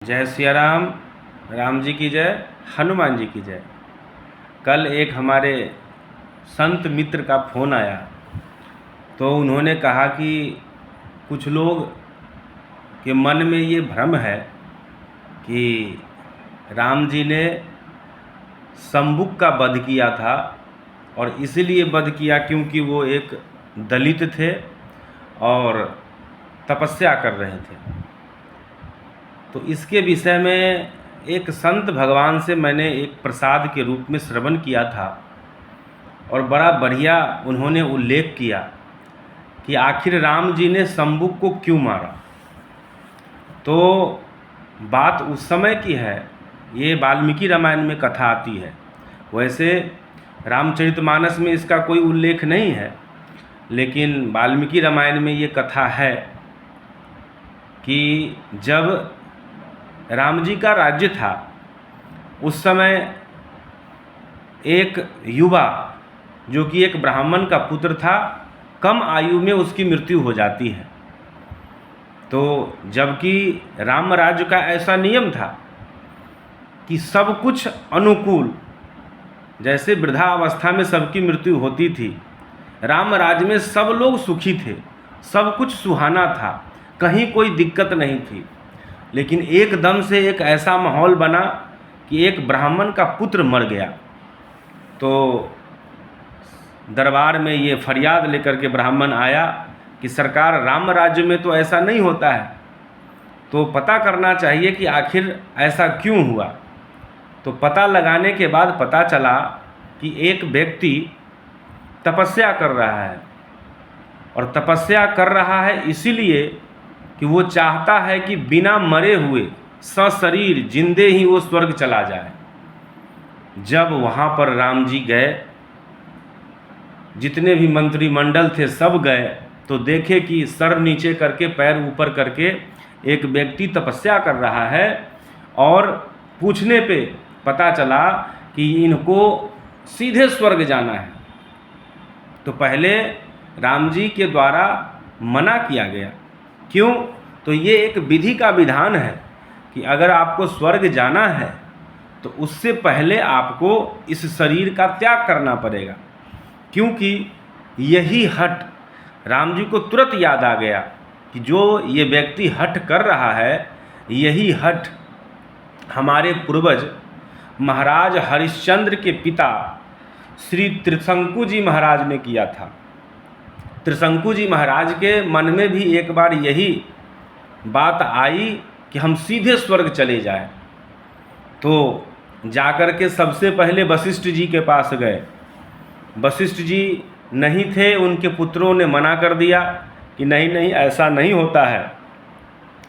जय सिया राम। राम जी की जय, हनुमान जी की जय। कल एक हमारे संत मित्र का फ़ोन आया तो उन्होंने कहा कि कुछ लोग के मन में ये भ्रम है कि राम जी ने शंबुक का वध किया था और इसलिए वध किया क्योंकि वो एक दलित थे और तपस्या कर रहे थे। तो इसके विषय में एक संत भगवान से मैंने एक प्रसाद के रूप में श्रवण किया था और बड़ा बढ़िया उन्होंने उल्लेख किया कि आखिर राम जी ने शंबुक को क्यों मारा। तो बात उस समय की है, ये वाल्मीकि रामायण में कथा आती है। वैसे रामचरितमानस में इसका कोई उल्लेख नहीं है, लेकिन वाल्मीकि रामायण में ये कथा है कि जब राम जी का राज्य था उस समय एक युवा जो कि एक ब्राह्मण का पुत्र था, कम आयु में उसकी मृत्यु हो जाती है। तो जबकि राम राज्य का ऐसा नियम था कि सब कुछ अनुकूल, जैसे वृद्धावस्था में सबकी मृत्यु होती थी, राम राज्य में सब लोग सुखी थे, सब कुछ सुहाना था, कहीं कोई दिक्कत नहीं थी। लेकिन एकदम से एक ऐसा माहौल बना कि एक ब्राह्मण का पुत्र मर गया। तो दरबार में ये फरियाद लेकर के ब्राह्मण आया कि सरकार, राम राज्य में तो ऐसा नहीं होता है, तो पता करना चाहिए कि आखिर ऐसा क्यों हुआ। तो पता लगाने के बाद पता चला कि एक व्यक्ति तपस्या कर रहा है और तपस्या कर रहा है इसीलिए कि वो चाहता है कि बिना मरे हुए सशरीर जिंदे ही वो स्वर्ग चला जाए। जब वहाँ पर राम जी गए, जितने भी मंत्रिमंडल थे सब गए, तो देखे कि सर नीचे करके पैर ऊपर करके एक व्यक्ति तपस्या कर रहा है और पूछने पे पता चला कि इनको सीधे स्वर्ग जाना है। तो पहले राम जी के द्वारा मना किया गया। क्यों? तो ये एक विधि का विधान है कि अगर आपको स्वर्ग जाना है तो उससे पहले आपको इस शरीर का त्याग करना पड़ेगा। क्योंकि यही हठ, राम जी को तुरंत याद आ गया कि जो ये व्यक्ति हठ कर रहा है, यही हठ हमारे पूर्वज महाराज हरिश्चंद्र के पिता श्री त्रिशंकु जी महाराज ने किया था। त्रिशंकु जी महाराज के मन में भी एक बार यही बात आई कि हम सीधे स्वर्ग चले जाएं। तो जाकर के सबसे पहले वशिष्ठ जी के पास गए। वशिष्ठ जी नहीं थे, उनके पुत्रों ने मना कर दिया कि नहीं नहीं, ऐसा नहीं होता है।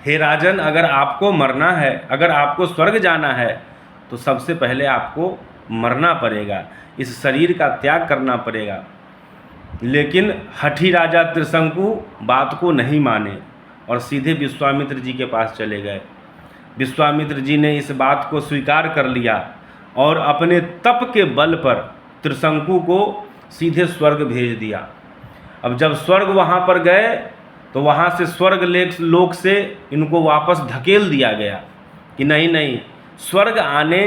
हे राजन, अगर आपको मरना है, अगर आपको स्वर्ग जाना है तो सबसे पहले आपको मरना पड़ेगा, इस शरीर का त्याग करना पड़ेगा। लेकिन हठी राजा त्रिशंकु बात को नहीं माने और सीधे विश्वामित्र जी के पास चले गए। विश्वामित्र जी ने इस बात को स्वीकार कर लिया और अपने तप के बल पर त्रिशंकु को सीधे स्वर्ग भेज दिया। अब जब स्वर्ग वहाँ पर गए तो वहाँ से स्वर्ग लोक से इनको वापस धकेल दिया गया कि नहीं नहीं, स्वर्ग आने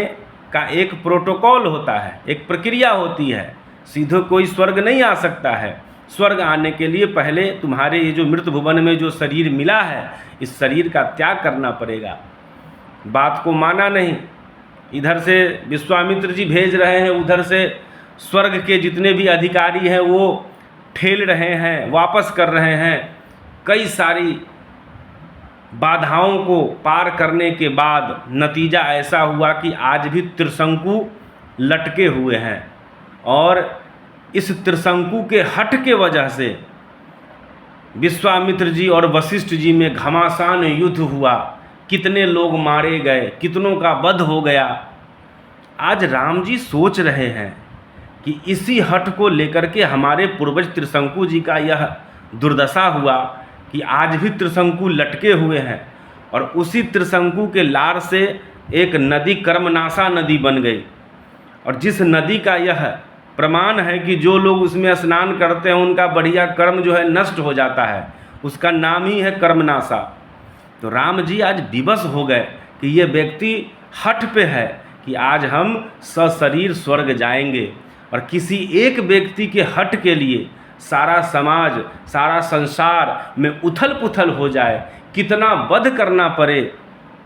का एक प्रोटोकॉल होता है, एक प्रक्रिया होती है, सीधे कोई स्वर्ग नहीं आ सकता है। स्वर्ग आने के लिए पहले तुम्हारे ये जो मृत भुवन में जो शरीर मिला है, इस शरीर का त्याग करना पड़ेगा। बात को माना नहीं। इधर से विश्वामित्र जी भेज रहे हैं, उधर से स्वर्ग के जितने भी अधिकारी हैं वो ठेल रहे हैं, वापस कर रहे हैं। कई सारी बाधाओं को पार करने के बाद नतीजा ऐसा हुआ कि आज भी त्रिशंकु लटके हुए हैं और इस त्रिशंकु के हठ के वजह से विश्वामित्र जी और वशिष्ठ जी में घमासान युद्ध हुआ। कितने लोग मारे गए, कितनों का वध हो गया। आज राम जी सोच रहे हैं कि इसी हठ को लेकर के हमारे पूर्वज त्रिशंकु जी का यह दुर्दशा हुआ कि आज भी त्रिशंकु लटके हुए हैं और उसी त्रिशंकु के लार से एक नदी कर्मनाशा नदी बन गई। और जिस नदी का यह प्रमाण है कि जो लोग उसमें स्नान करते हैं उनका बढ़िया कर्म जो है नष्ट हो जाता है, उसका नाम ही है कर्मनाशा। तो राम जी आज विवश हो गए कि ये व्यक्ति हठ पे है कि आज हम सशरीर स्वर्ग जाएंगे, और किसी एक व्यक्ति के हठ के लिए सारा समाज, सारा संसार में उथल पुथल हो जाए, कितना वध करना पड़े,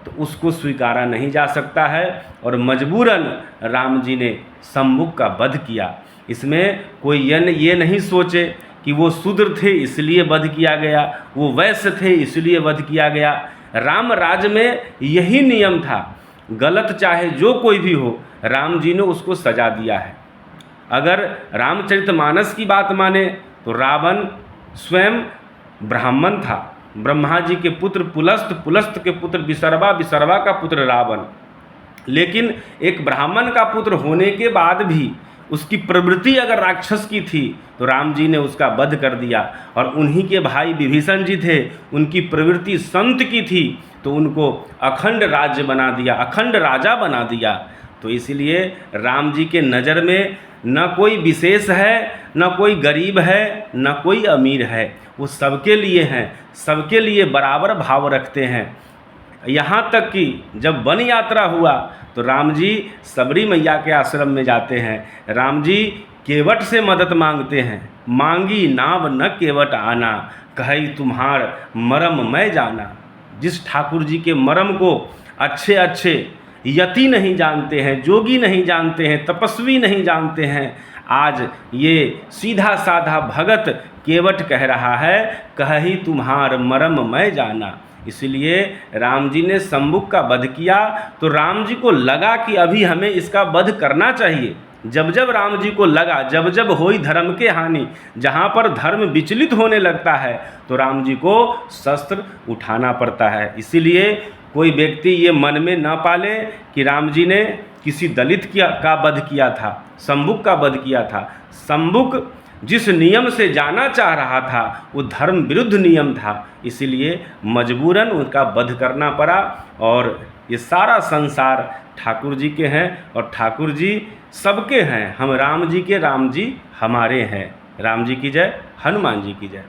तो उसको स्वीकारा नहीं जा सकता है। और मजबूरन राम जी ने शंभुक का वध किया। इसमें कोई ये नहीं सोचे कि वो शूद्र थे इसलिए वध किया गया, वो वैश्य थे इसलिए वध किया गया। राम राज्य में यही नियम था, गलत चाहे जो कोई भी हो, राम जी ने उसको सजा दिया है। अगर रामचरितमानस की बात माने तो रावण स्वयं ब्राह्मण था, ब्रह्मा जी के पुत्र पुलस्त, पुलस्त के पुत्र विसर्वा, विसर्वा का पुत्र रावण। लेकिन एक ब्राह्मण का पुत्र होने के बाद भी उसकी प्रवृत्ति अगर राक्षस की थी तो राम जी ने उसका वध कर दिया। और उन्हीं के भाई विभीषण जी थे, उनकी प्रवृत्ति संत की थी, तो उनको अखंड राज्य बना दिया, अखंड राजा बना दिया। तो इसलिए राम जी के नज़र में न कोई विशेष है, न कोई गरीब है, न कोई अमीर है, वो सबके लिए हैं, सबके लिए बराबर भाव रखते हैं। यहाँ तक कि जब वन यात्रा हुआ तो राम जी सबरी मैया के आश्रम में जाते हैं। राम जी केवट से मदद मांगते हैं, मांगी नाव न केवट आना, कही तुम्हार मरम मैं जाना। जिस ठाकुर जी के मरम को अच्छे अच्छे यति नहीं जानते हैं, जोगी नहीं जानते हैं, तपस्वी नहीं जानते हैं, आज ये सीधा साधा भगत केवट कह रहा है, कही तुम्हार मरम मैं जाना। इसलिए राम जी ने शंभुक का वध किया तो राम जी को लगा कि अभी हमें इसका वध करना चाहिए। जब जब राम जी को लगा, जब जब होई धर्म के हानि, जहाँ पर धर्म विचलित होने लगता है तो राम जी को शस्त्र उठाना पड़ता है। इसीलिए कोई व्यक्ति ये मन में न पाले कि राम जी ने किसी दलित का वध किया था, शंभुक का वध किया था। शंभुक जिस नियम से जाना चाह रहा था वो धर्म विरुद्ध नियम था, इसीलिए मजबूरन उनका वध करना पड़ा। और ये सारा संसार ठाकुर जी के हैं और ठाकुर जी सबके हैं। हम राम जी के, राम जी हमारे हैं। राम जी की जय, हनुमान जी की जय।